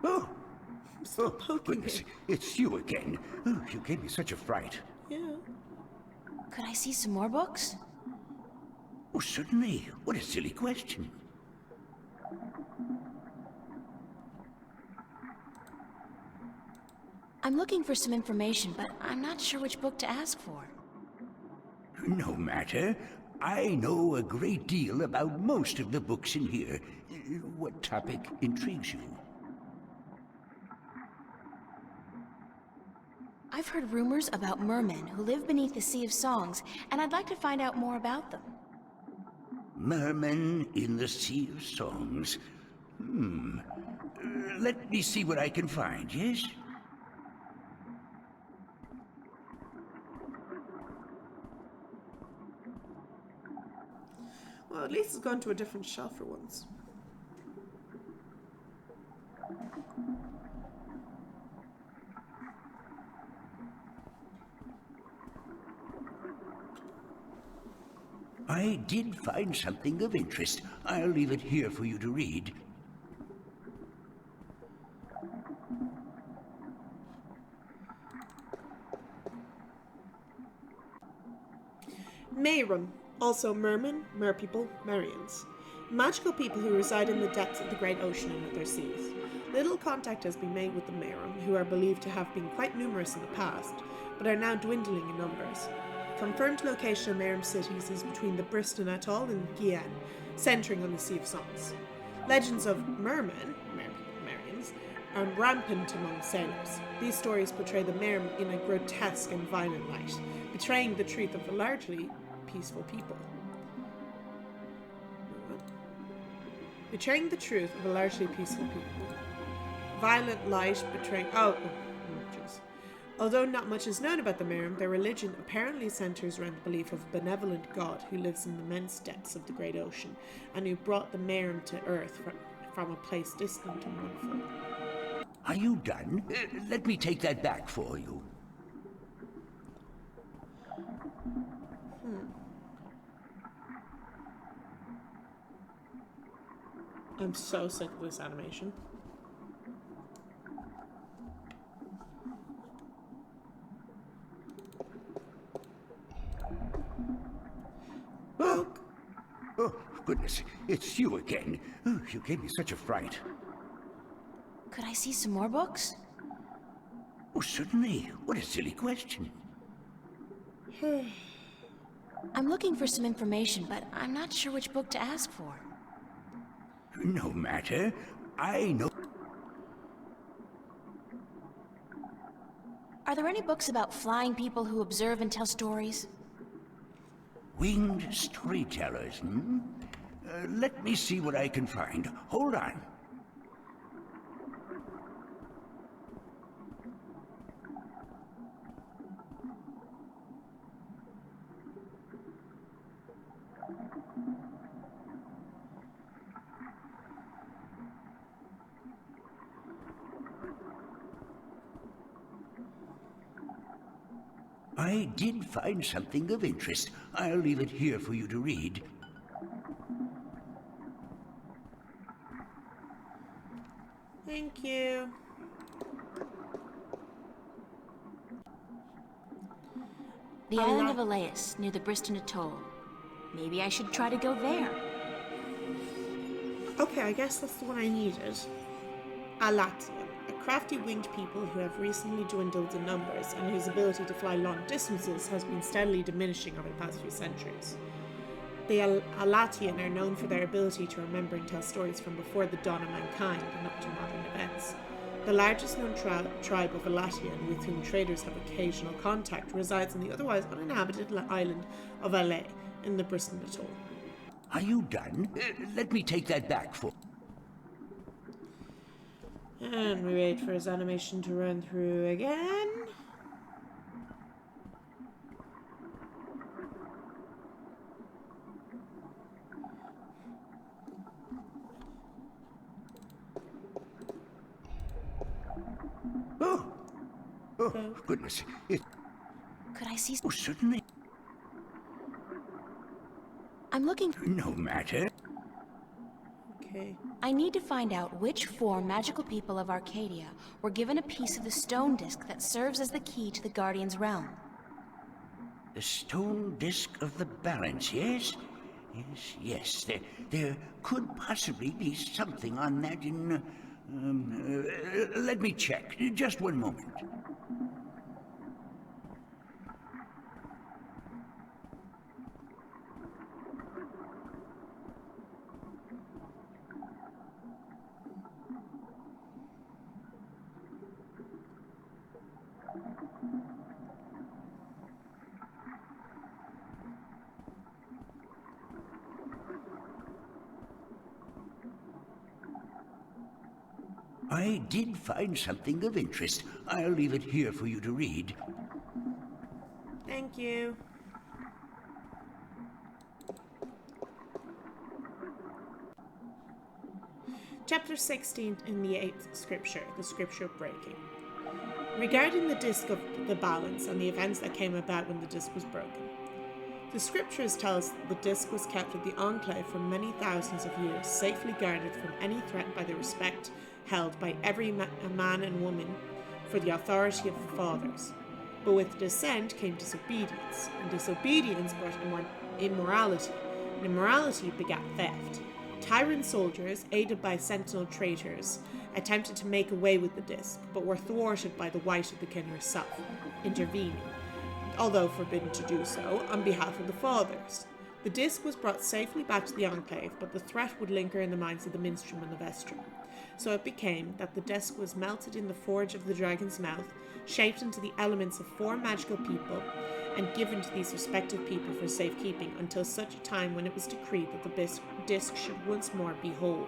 Speaker 8: Oh,
Speaker 1: Poking
Speaker 8: goodness,
Speaker 1: it.
Speaker 8: it's you again. Oh, you gave me such a fright.
Speaker 1: Yeah.
Speaker 2: Could I see some more books?
Speaker 8: Oh, certainly. What a silly question.
Speaker 2: I'm looking for some information, but I'm not sure which book to ask for.
Speaker 8: No matter. I know a great deal about most of the books in here. What topic intrigues you?
Speaker 2: I've heard rumors about mermen who live beneath the Sea of Songs, and I'd like to find out more about them.
Speaker 8: Mermen in the Sea of Songs. Let me see what I can find, yes?
Speaker 1: Well, at least it's gone to a different shelf for once.
Speaker 8: I did find something of interest. I'll leave it here for you to read.
Speaker 1: Mayrum, also mermen, merpeople, Merians. Magical people who reside in the depths of the great ocean and other seas. Little contact has been made with the Mayrum, who are believed to have been quite numerous in the past, but are now dwindling in numbers. Confirmed location of Mayrum cities is between the Briston Atoll and Guyane, centering on the Sea of Songs. Legends of mermen, Merians, are rampant among sailors. These stories portray the Mayrum in a grotesque and violent light, betraying the truth of a largely peaceful people. Betraying the truth of a largely peaceful people. Violent light betraying... jeez. Although not much is known about the Mayrum, their religion apparently centers around the belief of a benevolent god who lives in the immense depths of the great ocean, and who brought the Mayrum to Earth from a place distant and wonderful.
Speaker 8: Are you done? Let me take that back for you.
Speaker 1: I'm so sick of this animation. Book.
Speaker 8: Oh, goodness, it's you again. Oh, you gave me such a fright.
Speaker 2: Could I see some more books?
Speaker 8: Oh, certainly. What a silly question.
Speaker 2: I'm looking for some information, but I'm not sure which book to ask for.
Speaker 8: No matter. I know.
Speaker 2: Are there any books about flying people who observe and tell stories?
Speaker 8: Winged storytellers, hmm? Let me see what I can find. Hold on. I did find something of interest. I'll leave it here for you to read.
Speaker 1: Thank you.
Speaker 2: The island of Elias, near the Briston Atoll. Maybe I should try to go there.
Speaker 1: Okay, I guess that's the one I needed. Alatian, a crafty winged people who have recently dwindled in numbers and whose ability to fly long distances has been steadily diminishing over the past few centuries. The Alatian are known for their ability to remember and tell stories from before the dawn of mankind and up to modern events. The largest known tribe of Alatian, with whom traders have occasional contact, resides on the otherwise uninhabited island of Alais in the Briston Atoll.
Speaker 8: Are you done? Let me take that back for...
Speaker 1: And we wait for his animation to run through again.
Speaker 8: Oh, goodness.
Speaker 2: Could I see...
Speaker 8: Oh, certainly.
Speaker 2: I'm looking...
Speaker 8: No matter.
Speaker 1: Okay.
Speaker 2: I need to find out which four magical people of Arcadia were given a piece of the stone disc that serves as the key to the Guardian's realm.
Speaker 8: The stone disc of the balance, yes? Yes. There could possibly be something on that in... let me check. Just one moment. I did find something of interest. I'll leave it here for you to read.
Speaker 1: Thank you. Chapter 16 in the 8th scripture, the scripture of breaking. Regarding the disc of the balance and the events that came about when the disc was broken. The scriptures tell us that the disc was kept at the enclave for many thousands of years, safely guarded from any threat by the respect held by every man and woman for the authority of the fathers. But with dissent came disobedience, and disobedience brought immorality, and immorality begat theft. Tyrant soldiers, aided by sentinel traitors, attempted to make away with the disc, but were thwarted by the Wight of the King herself, intervening, although forbidden to do so, on behalf of the fathers. The disc was brought safely back to the enclave, but the threat would linger in the minds of the minstrel and the vestrum. So it became that the disc was melted in the forge of the dragon's mouth, shaped into the elements of four magical people, and given to these respective people for safekeeping until such a time when it was decreed that the disc should once more be whole.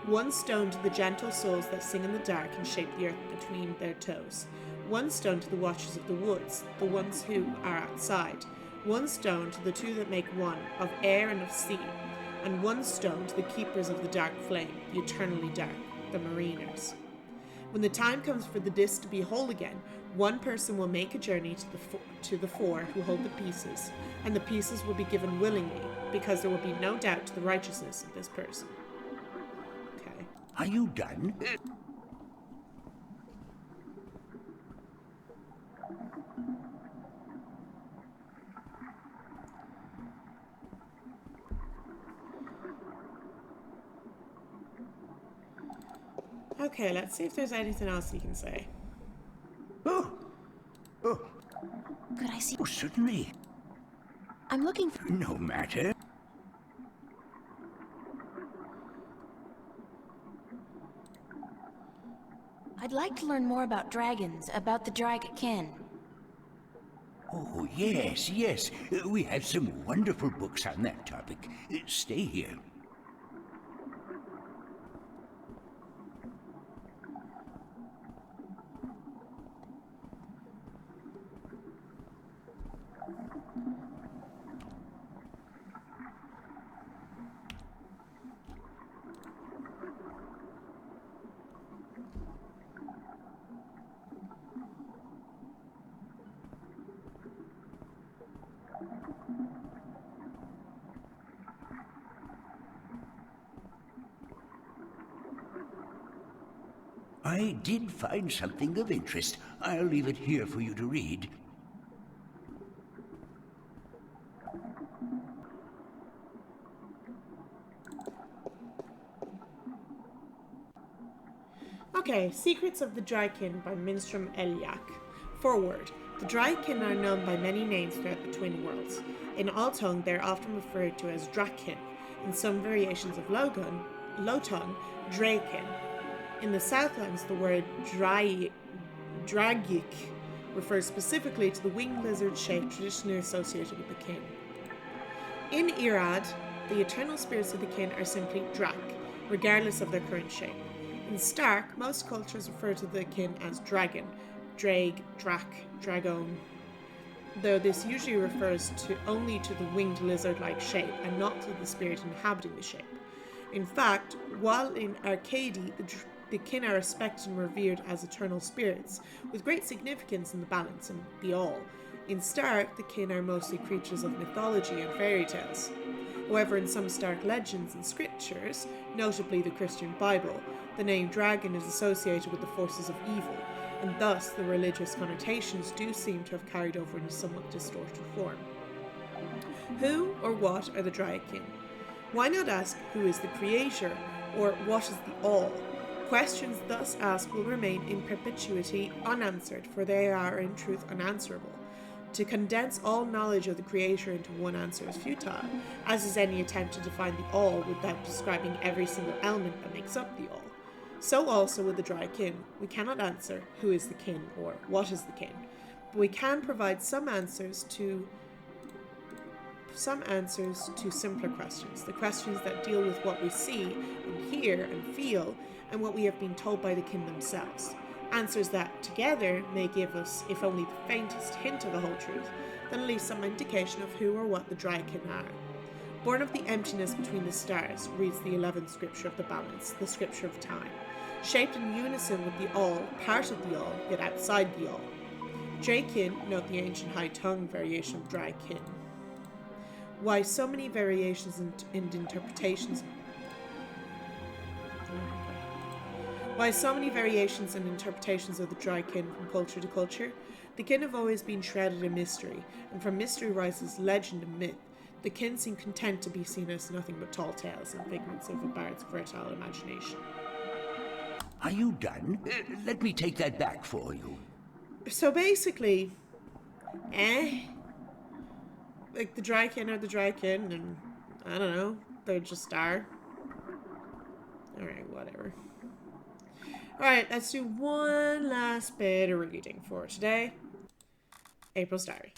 Speaker 1: One stone to the gentle souls that sing in the dark and shape the earth between their toes. One stone to the watchers of the woods, the ones who are outside. One stone to the two that make one, of air and of sea. And one stone to the keepers of the dark flame, the eternally dark, the mariners. When the time comes for the disc to be whole again, one person will make a journey to the four who hold the pieces, and the pieces will be given willingly, because there will be no doubt to the righteousness of this person.
Speaker 8: Are you done?
Speaker 1: Okay, let's see if there's anything else you can say.
Speaker 8: Oh,
Speaker 2: Could I see?
Speaker 8: oh, certainly.
Speaker 2: I'm looking for.
Speaker 8: No matter.
Speaker 2: I'd like to learn more about dragons, about the Dragakin.
Speaker 8: Oh, yes, yes. We have some wonderful books on that topic. Stay here. I did find something of interest. I'll leave it here for you to read.
Speaker 1: Okay, Secrets of the Drykin by Minstrom Elyak. Forward. The Drykin are known by many names throughout the Twin Worlds. In Altung, they are often referred to as Drakin. In some variations of Lowtung, Draken. In the Southlands, the word Dragik refers specifically to the winged lizard shape traditionally associated with the kin. In Irad, the eternal spirits of the kin are simply Drak, regardless of their current shape. In Stark, most cultures refer to the kin as dragon, drag, drak, dragon, though this usually refers only to the winged lizard-like shape and not to the spirit inhabiting the shape. In fact, while in Arcady, the kin are respected and revered as eternal spirits, with great significance in the balance and the all. In Stark, the kin are mostly creatures of mythology and fairy tales. However, in some Stark legends and scriptures, notably the Christian Bible, the name dragon is associated with the forces of evil, and thus the religious connotations do seem to have carried over in a somewhat distorted form. Who or what are the Dryakin? Why not ask who is the creator, or what is the all? Questions thus asked will remain in perpetuity unanswered, for they are in truth unanswerable. To condense all knowledge of the Creator into one answer is futile, as is any attempt to define the all without describing every single element that makes up the all. So also with the Dryakin, we cannot answer who is the kin or what is the kin, but we can provide some answers to simpler questions, the questions that deal with what we see and hear and feel, and what we have been told by the kin themselves. Answers that, together, may give us, if only the faintest hint of the whole truth, then at least some indication of who or what the Dryakin are. Born of the emptiness between the stars, reads the 11th scripture of the balance, the scripture of time. Shaped in unison with the all, part of the all, yet outside the all. Dryakin, note the ancient high tongue variation of Dryakin. Why so many variations and interpretations? Why so many variations and interpretations of the Dryakin from culture to culture? The kin have always been shrouded in mystery, and from mystery rises legend and myth. The kin seem content to be seen as nothing but tall tales and figments of a bard's fertile imagination.
Speaker 8: Are you done? Let me take that back for you.
Speaker 1: So basically, like the Dryakin are the Dryakin, and I don't know, they just are. Alright, whatever. Alright, let's do one last bit of reading for today. April's diary.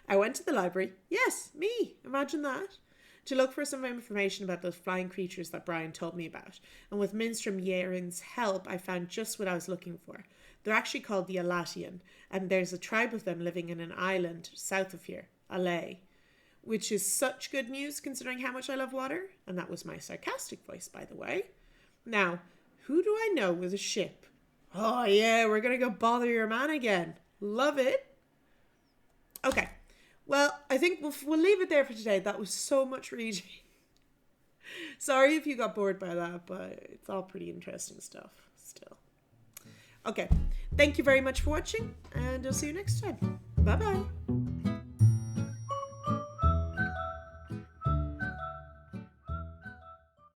Speaker 1: I went to the library. Yes, me. Imagine that. To look for some information about those flying creatures that Brian told me about. And with Minstrom Yaren's help, I found just what I was looking for. They're actually called the Alatian, and there's a tribe of them living in an island south of here, Alay. Which is such good news considering how much I love water. And that was my sarcastic voice, by the way. Now, who do I know with a ship? Oh yeah, we're gonna go bother your man again. Love it. Okay, well, I think we'll leave it there for today. That was so much reading. Sorry if you got bored by that, but it's all pretty interesting stuff still. Okay, thank you very much for watching, and I'll see you next time. Bye-bye.